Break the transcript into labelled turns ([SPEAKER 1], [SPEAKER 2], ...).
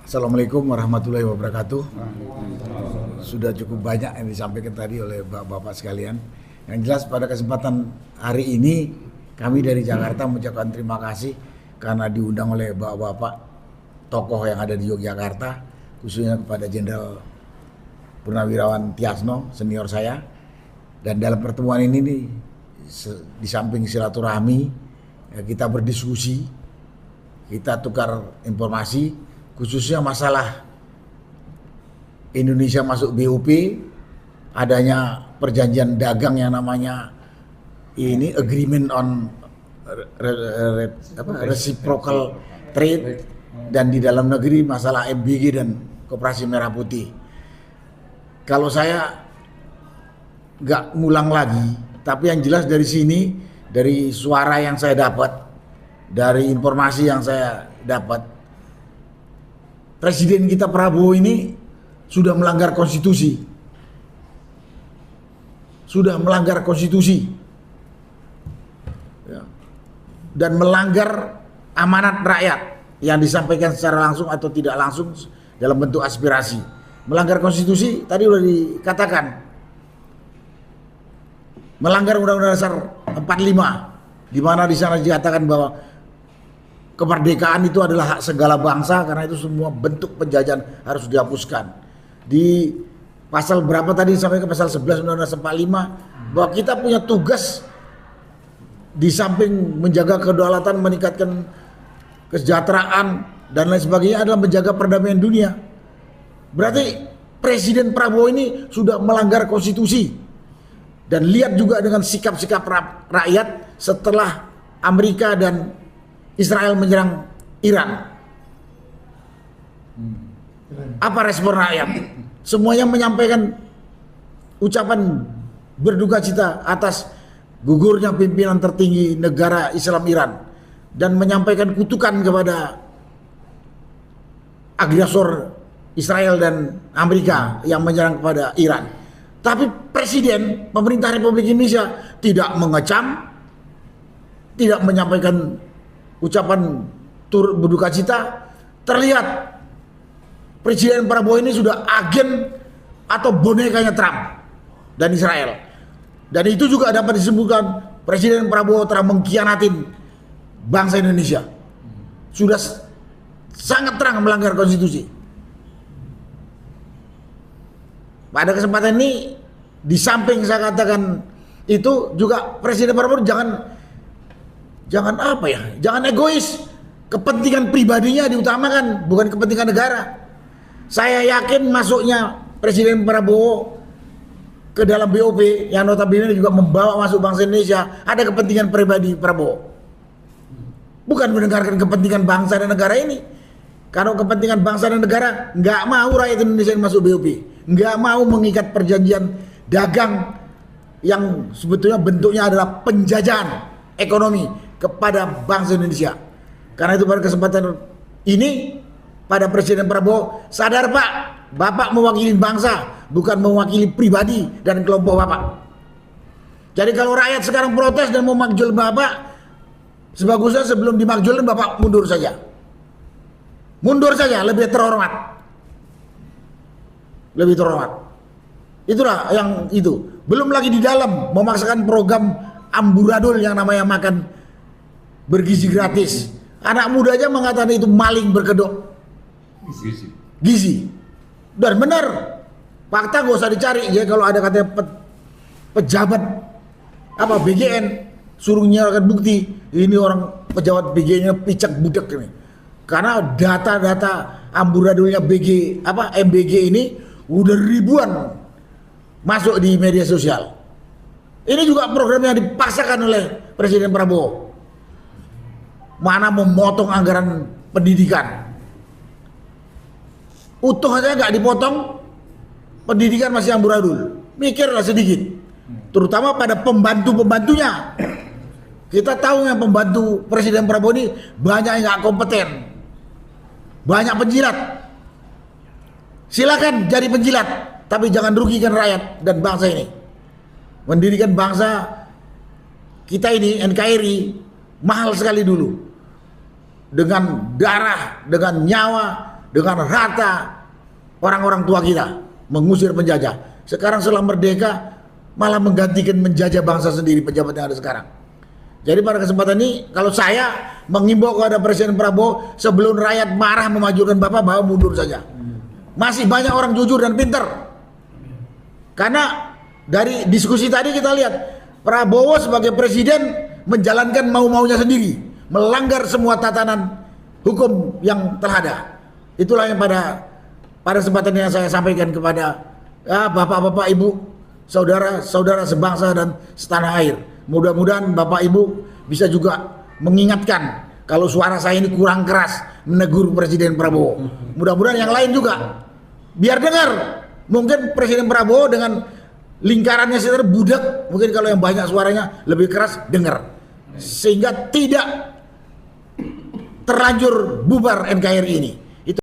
[SPEAKER 1] Assalamualaikum warahmatullahi wabarakatuh. Sudah cukup banyak yang disampaikan tadi oleh bapak-bapak sekalian. Yang jelas pada kesempatan hari ini kami dari Jakarta mengucapkan terima kasih karena diundang oleh bapak-bapak tokoh yang ada di Yogyakarta, khususnya kepada Jenderal Purnawirawan Tiasno, senior saya. Dan dalam pertemuan ini nih, di samping silaturahmi, kita berdiskusi, kita tukar informasi, khususnya masalah Indonesia masuk BOP, adanya perjanjian dagang yang namanya ini agreement on reciprocal trade, dan di dalam negeri masalah MBG dan Koperasi Merah Putih. Kalau saya nggak ngulang lagi, tapi yang jelas dari sini, dari suara yang saya dapat, dari informasi yang saya dapat, Presiden kita Prabowo ini sudah melanggar konstitusi. Sudah melanggar konstitusi. Ya. Dan melanggar amanat rakyat yang disampaikan secara langsung atau tidak langsung dalam bentuk aspirasi. Melanggar konstitusi tadi sudah dikatakan. Melanggar Undang-Undang Dasar 45, di mana di sana dikatakan bahwa kemerdekaan itu adalah hak segala bangsa, karena itu semua bentuk penjajahan harus dihapuskan. Di pasal berapa tadi sampai ke pasal 11 Undang-Undang 45, bahwa kita punya tugas di samping menjaga kedaulatan, meningkatkan kesejahteraan dan lain sebagainya adalah menjaga perdamaian dunia. Berarti Presiden Prabowo ini sudah melanggar konstitusi. Dan lihat juga dengan sikap-sikap rakyat setelah Amerika dan Israel menyerang Iran. Apa respon rakyat? Semuanya menyampaikan ucapan berduka cita atas gugurnya pimpinan tertinggi negara Islam Iran dan menyampaikan kutukan kepada agresor Israel dan Amerika yang menyerang kepada Iran. Tapi Presiden pemerintah Republik Indonesia tidak mengecam, tidak menyampaikan ucapan turut berduka cita. Terlihat Presiden Prabowo ini sudah agen atau bonekanya Trump dan Israel. Dan itu juga dapat disebutkan Presiden Prabowo telah mengkhianatin bangsa Indonesia. Sudah sangat terang melanggar konstitusi. Pada kesempatan ini, di samping saya katakan itu juga Presiden Prabowo jangan apa ya, jangan egois. Kepentingan pribadinya diutamakan, bukan kepentingan negara. Saya yakin masuknya Presiden Prabowo ke dalam BOP yang notabene juga membawa masuk bangsa Indonesia, ada kepentingan pribadi Prabowo. Bukan mendengarkan kepentingan bangsa dan negara ini. Kalau kepentingan bangsa dan negara, nggak mau rakyat Indonesia yang masuk BOP, nggak mau mengikat perjanjian dagang yang sebetulnya bentuknya adalah penjajahan ekonomi kepada bangsa Indonesia. Karena itu pada kesempatan ini, pada Presiden Prabowo, sadar Pak, Bapak mewakili bangsa, bukan mewakili pribadi dan kelompok Bapak. Jadi kalau rakyat sekarang protes dan mau makjul Bapak, sebagusnya sebelum dimakjulin Bapak mundur saja. Mundur saja, lebih terhormat. Lebih terhormat. Itulah yang itu. Belum lagi di dalam memaksakan program amburadul yang namanya makan bergizi gratis. Anak muda aja mengatakan itu maling berkedok gizi. Dan benar, fakta gak usah dicari. Ya kalau ada katanya pejabat apa BGN suruh nyalakan bukti, ini orang pejabat BGN-nya picak budak ini. Karena data-data amburadulnya MBG ini udah ribuan masuk di media sosial. Ini juga program yang dipaksakan oleh Presiden Prabowo. Mana memotong anggaran pendidikan. Utuh aja nggak dipotong, pendidikan masih amburadul. Mikirlah sedikit. Terutama pada pembantu-pembantunya. Kita tahu yang pembantu Presiden Prabowo ini banyak yang nggak kompeten. Banyak penjilat. Silakan jadi penjilat, tapi jangan rugikan rakyat dan bangsa ini. Mendirikan bangsa kita ini, NKRI, mahal sekali dulu. Dengan darah, dengan nyawa, dengan rata orang-orang tua kita, mengusir penjajah. Sekarang setelah merdeka malah menggantikan menjajah bangsa sendiri pejabat yang ada sekarang. Jadi pada kesempatan ini kalau saya mengimbau kepada Presiden Prabowo, sebelum rakyat marah memajukan Bapak, bawa mundur saja. Masih banyak orang jujur dan pintar. Karena dari diskusi tadi kita lihat Prabowo sebagai presiden menjalankan mau-maunya sendiri, melanggar semua tatanan hukum yang telah ada. Itulah yang pada kesempatan yang saya sampaikan kepada bapak-bapak, ibu, saudara-saudara sebangsa dan setanah air. Mudah-mudahan Bapak Ibu bisa juga mengingatkan kalau suara saya ini kurang keras menegur Presiden Prabowo. Mudah-mudahan yang lain juga biar dengar. Mungkin Presiden Prabowo dengan lingkarannya sekitar budak, mungkin kalau yang banyak suaranya lebih keras dengar. Sehingga tidak terlanjur bubar NKRI ini.